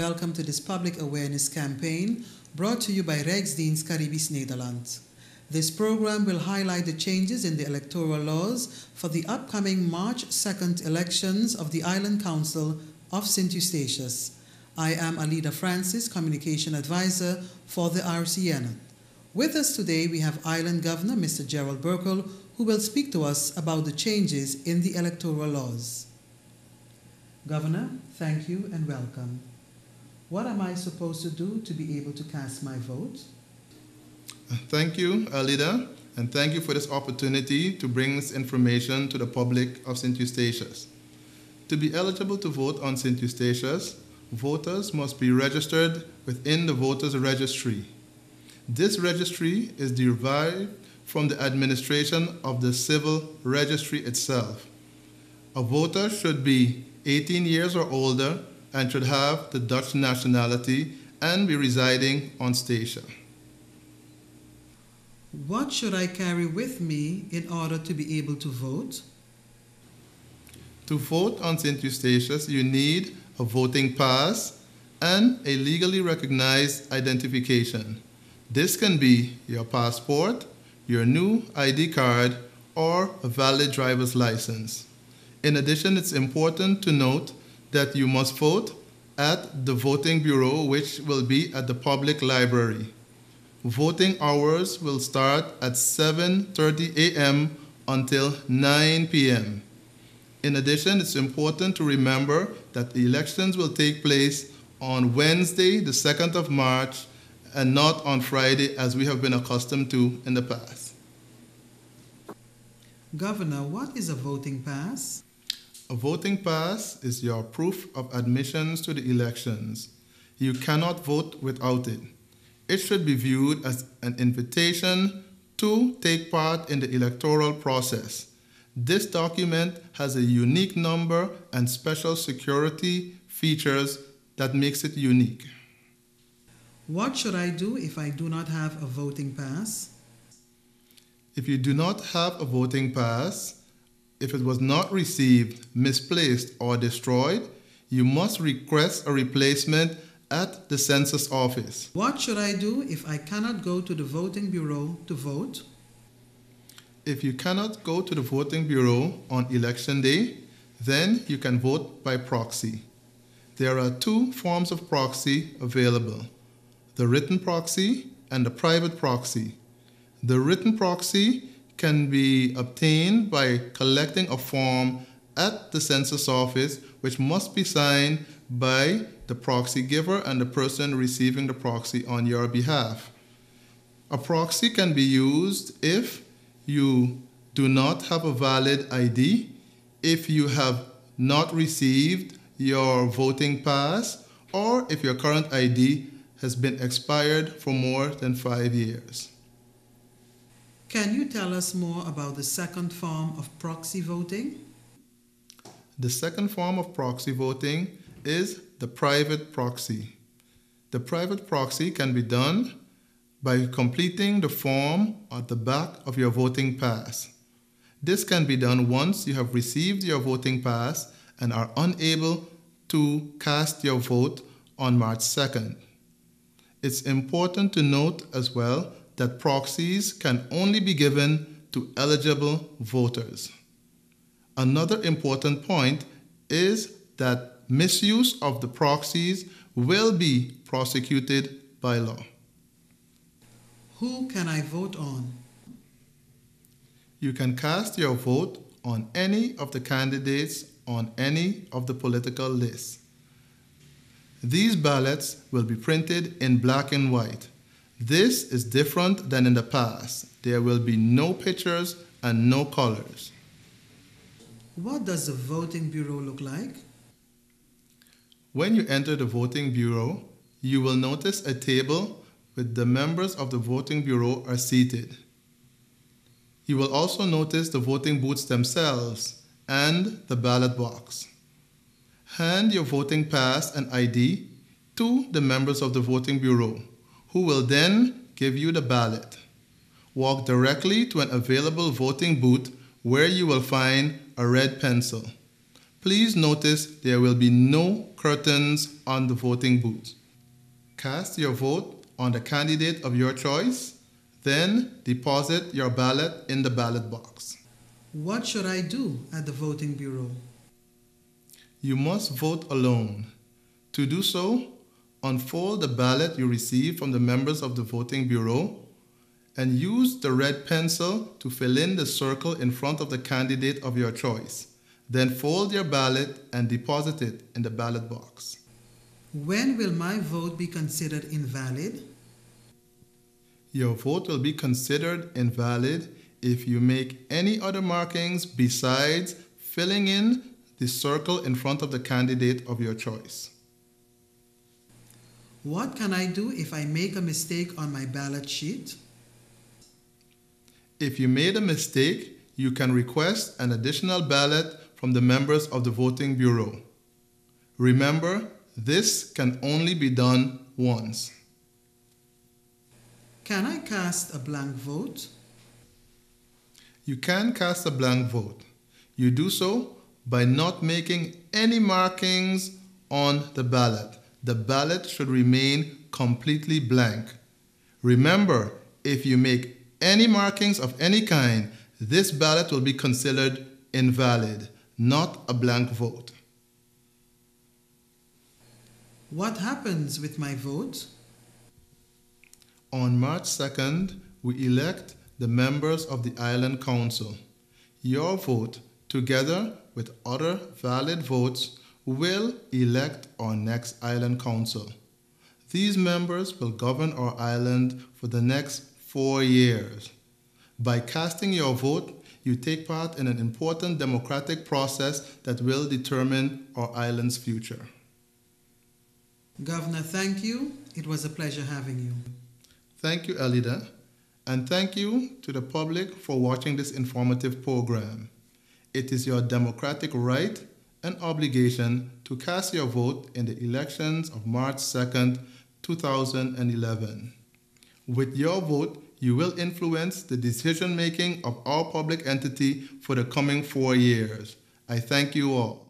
welcome to this public awareness campaign brought to you by Rijksdienst Caribisch Nederland. This program will highlight the changes in the electoral laws for the upcoming March 2nd elections of the Island Council of St. Eustatius. I am Alida Francis, Communication Advisor for the RCN. With us today we have Island Governor Mr. Gerald Burkle, who will speak to us about the changes in the electoral laws. Governor, thank you and welcome. What am I supposed to do to be able to cast my vote? Thank you, Alida, and thank you for this opportunity to bring this information to the public of St. Eustatius. To be eligible to vote on St. Eustatius, voters must be registered within the voters' registry. This registry is derived from the administration of the civil registry itself. A voter should be 18 years or older and should have the Dutch nationality and be residing on Statia. What should I carry with me in order to be able to vote? To vote on St. Eustatius, you need a voting pass and a legally recognized identification. This can be your passport, your new ID card, or a valid driver's license. In addition, it's important to note that you must vote at the voting bureau, which will be at the public library. Voting hours will start at 7:30 a.m. until 9 p.m. In addition, it's important to remember that the elections will take place on Wednesday, the 2nd of March, and not on Friday, as we have been accustomed to in the past. Governor, what is a voting pass? A voting pass is your proof of admissions to the elections. You cannot vote without it. It should be viewed as an invitation to take part in the electoral process. This document has a unique number and special security features that makes it unique. What should I do if I do not have a voting pass? If you do not have a voting pass, if it was not received, misplaced, or destroyed, you must request a replacement at the census office. What should I do if I cannot go to the voting bureau to vote? If you cannot go to the voting bureau on election day, then you can vote by proxy. There are two forms of proxy available: the written proxy and the private proxy. The written proxy can be obtained by collecting a form at the census office, which must be signed by the proxy giver and the person receiving the proxy on your behalf. A proxy can be used if you do not have a valid ID, if you have not received your voting pass, or if your current ID has been expired for more than 5 years. Can you tell us more about the second form of proxy voting? The second form of proxy voting is the private proxy. The private proxy can be done by completing the form at the back of your voting pass. This can be done once you have received your voting pass and are unable to cast your vote on March 2nd. It's important to note as well that proxies can only be given to eligible voters. Another important point is that misuse of the proxies will be prosecuted by law. Who can I vote on? You can cast your vote on any of the candidates on any of the political lists. These ballots will be printed in black and white. This is different than in the past. There will be no pictures and no colors. What does the voting bureau look like? When you enter the voting bureau, you will notice a table with the members of the voting bureau are seated. You will also notice the voting booths themselves and the ballot box. Hand your voting pass and ID to the members of the voting bureau, who will then give you the ballot. Walk directly to an available voting booth where you will find a red pencil. Please notice there will be no curtains on the voting booth. Cast your vote on the candidate of your choice, then deposit your ballot in the ballot box. What should I do at the voting bureau? You must vote alone. To do so, unfold the ballot you received from the members of the voting bureau and use the red pencil to fill in the circle in front of the candidate of your choice. Then fold your ballot and deposit it in the ballot box. When will my vote be considered invalid? Your vote will be considered invalid if you make any other markings besides filling in the circle in front of the candidate of your choice. What can I do if I make a mistake on my ballot sheet? If you made a mistake, you can request an additional ballot from the members of the voting bureau. Remember, this can only be done once. Can I cast a blank vote? You can cast a blank vote. You do so by not making any markings on the ballot. The ballot should remain completely blank. Remember, if you make any markings of any kind, this ballot will be considered invalid, not a blank vote. What happens with my vote? On March 2nd, we elect the members of the Island Council. Your vote, together with other valid votes, will elect our next Island Council. These members will govern our island for the next 4 years. By casting your vote, you take part in an important democratic process that will determine our island's future. Governor, thank you. It was a pleasure having you. Thank you, Elida, and thank you to the public for watching this informative program. It is your democratic right and obligation to cast your vote in the elections of March 2nd, 2011. With your vote, you will influence the decision-making of our public entity for the coming 4 years. I thank you all.